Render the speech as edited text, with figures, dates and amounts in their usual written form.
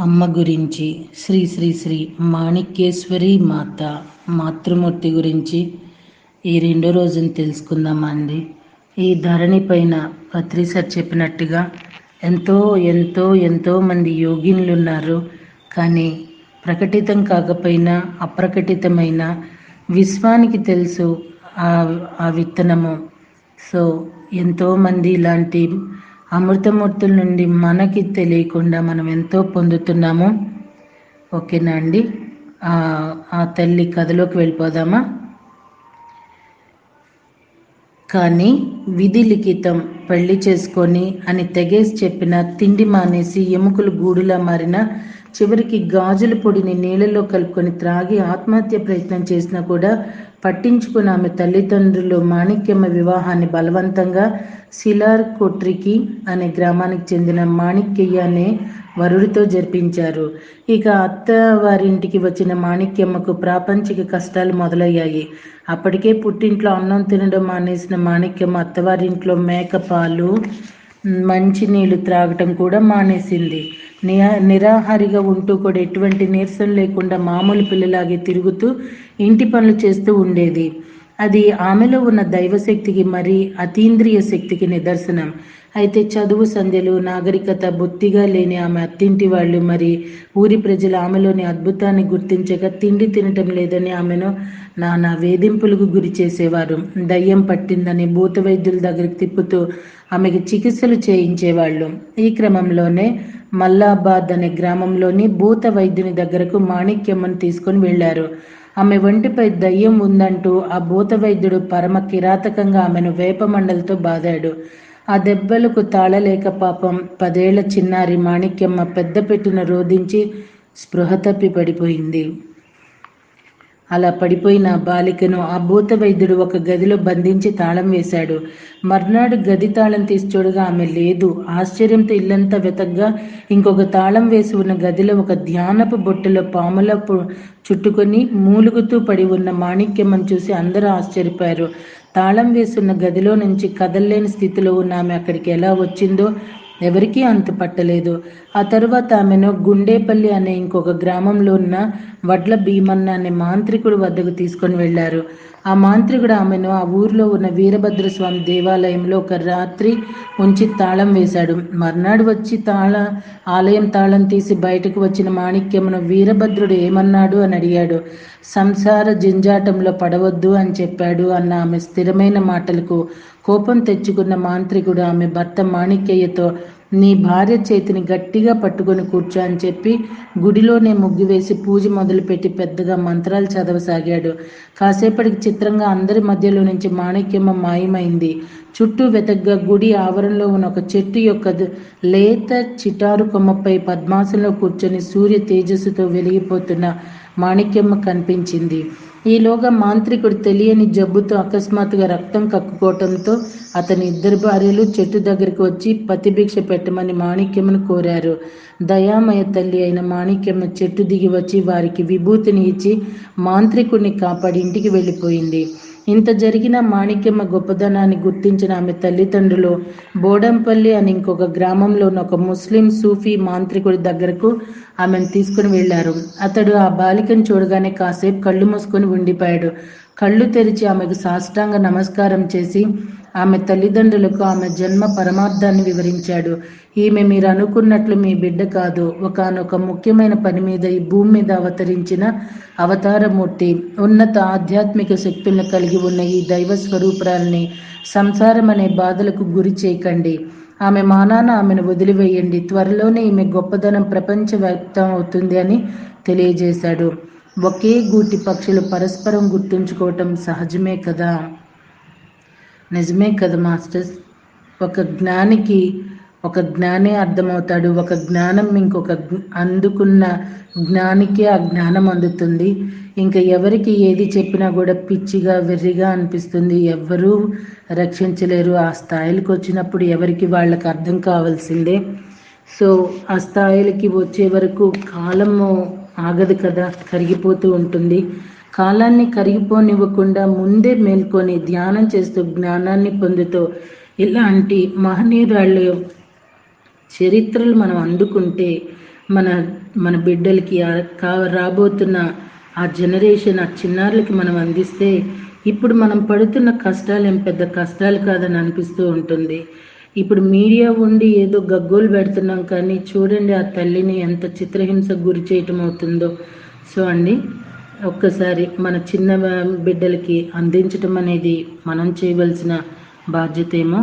అమ్మ గురించి శ్రీ శ్రీ శ్రీ మాణిక్యేశ్వరి మాత మాతృమూర్తి గురించి ఈ రెండో రోజున తెలుసుకుందామండి. ఈ ధరణి పైన పత్రి సార్ చెప్పినట్టుగా ఎంతో ఎంతో ఎంతో మంది యోగినులు ఉన్నారు. కానీ ప్రకటితం కాకపోయినా అప్రకటితమైన విశ్వానికి తెలుసు ఆ విత్తనము. సో ఎంతోమంది ఇలాంటి అమృతమూర్తుల నుండి మనకి తెలియకుండా మనం ఎంతో పొందుతున్నాము. ఓకేనా అండి? ఆ తల్లి కథలోకి వెళ్ళిపోదామా? కానీ విధి లిఖితం పెళ్లి చేసుకొని అని తెగేసి చెప్పిన, తిండి మానేసి ఎముకలు గూడులా మారిన, చివరికి గాజుల పొడిని నీళ్ళలో కలుపుకొని త్రాగి ఆత్మహత్య ప్రయత్నం చేసినా కూడా పట్టించుకున్న ఆమె తల్లిదండ్రులు మాణిక్యమ్మ వివాహాన్ని బలవంతంగా శిలార్ కొట్రికి అనే గ్రామానికి చెందిన మాణిక్యయ్య అనే వరుడితో జరిపించారు. ఇక అత్త వారింటికి వచ్చిన మాణిక్యమ్మకు ప్రాపంచిక కష్టాలు మొదలయ్యాయి. అప్పటికే పుట్టింట్లో అన్నం తినడం మానేసిన మాణిక్యమ్మ అత్తవారింట్లో మేకపాలు మంచినీళ్లు త్రాగటం కూడా మానేసింది. నిరాహారిగా ఉంటూ కూడా ఎటువంటి నీరసం లేకుండా మామూలు పిల్లలాగే తిరుగుతూ ఇంటి పనులు చేస్తూ ఉండేది. అది ఆమెలో ఉన్న దైవశక్తికి మరి అతీంద్రియ శక్తికి నిదర్శనం. అయితే చదువు సంధ్యలు నాగరికత బొత్తిగా లేని ఆమె అత్తింటి వాళ్ళు మరి ఊరి ప్రజలు ఆమెలోని అద్భుతాన్ని గుర్తించక తిండి తినటం లేదని ఆమెను నానా వేధింపులకు గురి చేసేవారు. దయ్యం పట్టిందని భూత వైద్యుల దగ్గరికి తిప్పుతూ ఆమెకి చికిత్సలు చేయించేవాళ్ళు. ఈ క్రమంలోనే మల్లాబాద్ అనే గ్రామంలోని భూత వైద్యుని దగ్గరకు మాణిక్యమ్మను తీసుకొని వెళ్లారు. ఆమె ఒంటిపై దయ్యం ఉందంటూ ఆ భూత వైద్యుడు పరమ కిరాతకంగా ఆమెను వేప మండలతో బాదాడు. ఆ దెబ్బలకు తాళలేక పాపం 10 ఏళ్ల చిన్నారి మాణిక్యమ్మ పెద్ద పెట్టున రోధించి స్పృహ తప్పి పడిపోయింది. అలా పడిపోయిన బాలికను ఆ భూత వైద్యుడు ఒక గదిలో బంధించి తాళం వేశాడు. మర్నాడు గది తాళం తీసి చూడగా ఆమె లేదు. ఆశ్చర్యంతో ఇల్లంతా వెతగ్గా ఇంకొక తాళం వేసి ఉన్న గదిలో ఒక ధ్యానపు బొట్టెలో పాముల చుట్టుకొని మూలుగుతూ పడి ఉన్న మాణిక్యమ్మను చూసి అందరూ ఆశ్చర్యపోయారు. తాళం వేసున్న గదిలో నుంచి కదల్లేని స్థితిలో ఉన్న ఆమె అక్కడికి ఎలా వచ్చిందో ఎవరికీ అంతు పట్టలేదు. ఆ తరువాత ఆమెను గుండేపల్లి అనే ఇంకొక గ్రామంలో ఉన్న వడ్ల భీమన్న అనే మాంత్రికుడు వద్దకు తీసుకొని వెళ్లారు. ఆ మాంత్రికుడు ఆమెను ఆ ఊరిలో ఉన్న వీరభద్రస్వామి దేవాలయంలో ఒక రాత్రి ఉంచి తాళం వేశాడు. మర్నాడు వచ్చి ఆలయం తాళం తీసి బయటకు వచ్చిన మాణిక్యమును వీరభద్రుడు ఏమన్నాడు అని అడిగాడు. సంసార జంజాటంలో పడవద్దు అని చెప్పాడు అన్న ఆమె స్థిరమైన మాటలకు కోపం తెచ్చుకున్న మాంత్రికుడు ఆమె భర్త మాణిక్యయ్యతో, నీ భార్య చేతిని గట్టిగా పట్టుకొని కూర్చో అని చెప్పి గుడిలోనే ముగ్గు వేసి పూజ మొదలుపెట్టి పెద్దగా మంత్రాలు చదవసాగాడు. కాసేపటికి చిత్రంగా అందరి మధ్యలో నుంచి మాణిక్యమ్మ మాయమైంది. చుట్టూ వెతగ్గా గుడి ఆవరణలో ఉన్న ఒక చెట్టు యొక్క లేత చిటారు కొమ్మపై పద్మాసనంలో కూర్చొని సూర్య తేజస్సుతో వెలిగిపోతున్న మాణిక్యమ్మ కనిపించింది. ఈలోగా మాంత్రికుడు తెలియని జబ్బుతో అకస్మాత్తుగా రక్తం కక్కుకోవటంతో అతని 2 భార్యలు చెట్టు దగ్గరికి వచ్చి పతిభిక్ష పెట్టమని మాణిక్యమ్మను కోరారు. దయామయ తల్లి అయిన మాణిక్యమ్మ చెట్టు దిగి వచ్చి వారికి విభూతిని ఇచ్చి మాంత్రికుడిని కాపాడి ఇంటికి వెళ్ళిపోయింది. ఇంత జరిగిన మాణిక్యమ్మ గొప్పదనాన్ని గుర్తించిన ఆమె తల్లిదండ్రులు బోడంపల్లి అని ఇంకొక గ్రామంలో ఉన్న ఒక ముస్లిం సూఫీ మాంత్రికుడి దగ్గరకు ఆమెను తీసుకుని వెళ్లారు. అతడు ఆ బాలికను చూడగానే కాసేపు కళ్ళు మూసుకొని ఉండిపోయాడు. కళ్ళు తెరిచి ఆమెకు సాష్టాంగ నమస్కారం చేసి ఆమె తల్లిదండ్రులకు ఆమె జన్మ పరమార్థాన్ని వివరించాడు. ఈమె మీరు అనుకున్నట్లు మీ బిడ్డ కాదు, ఒకానొక ముఖ్యమైన పని మీద ఈ భూమి మీద అవతరించిన అవతారమూర్తి. ఉన్నత ఆధ్యాత్మిక శక్తులను కలిగి ఉన్న ఈ దైవ స్వరూపురాల్ని సంసారం అనే బాధలకు గురి చేయకండి. ఆమె మానాన ఆమెను వదిలివేయండి. త్వరలోనే ఈమె గొప్పదనం ప్రపంచవ్యాప్తం అవుతుంది అని తెలియజేశాడు. ఒకే గూటి పక్షులు పరస్పరం గుర్తుంచుకోవటం సహజమే కదా. నిజమే కదా మాస్టర్స్. ఒక జ్ఞానికి ఒక జ్ఞానే అర్థమవుతాడు. ఒక జ్ఞానం ఇంకొక అందుకున్న జ్ఞానికే ఆ జ్ఞానం అందుతుంది. ఇంకా ఎవరికి ఏది చెప్పినా కూడా పిచ్చిగా వెర్రిగా అనిపిస్తుంది. ఎవ్వరూ రక్షించలేరు. ఆ స్థాయిలకు వచ్చినప్పుడు ఎవరికి వాళ్ళకి అర్థం కావాల్సిందే. సో ఆ స్థాయిలకి వచ్చే వరకు కాలము ఆగదు కదా, కరిగిపోతూ ఉంటుంది. కాలాన్ని కరిగిపోనివ్వకుండా ముందే మేల్కొని ధ్యానం చేస్తూ జ్ఞానాన్ని పొందుతూ ఇలాంటి మహనీయురాళ్ళు చరిత్రలు మనం అందుకుంటే మన మన బిడ్డలకి రాబోతున్న ఆ జనరేషన్, ఆ చిన్నారులకి మనం అందిస్తే ఇప్పుడు మనం పడుతున్న కష్టాలు ఏం పెద్ద కష్టాలు కాదని అనిపిస్తూ ఉంటుంది. ఇప్పుడు మీడియా ఉండి ఏదో గగ్గోలు పెడుతున్నాం, కానీ చూడండి ఆ తల్లిని ఎంత చిత్రహింసకు గురి చేయటం అవుతుందో. సో అండి, ఒక్కసారి మన చిన్న బిడ్డలకి అందించటం అనేది మనం చేయవలసిన బాధ్యత ఏమో.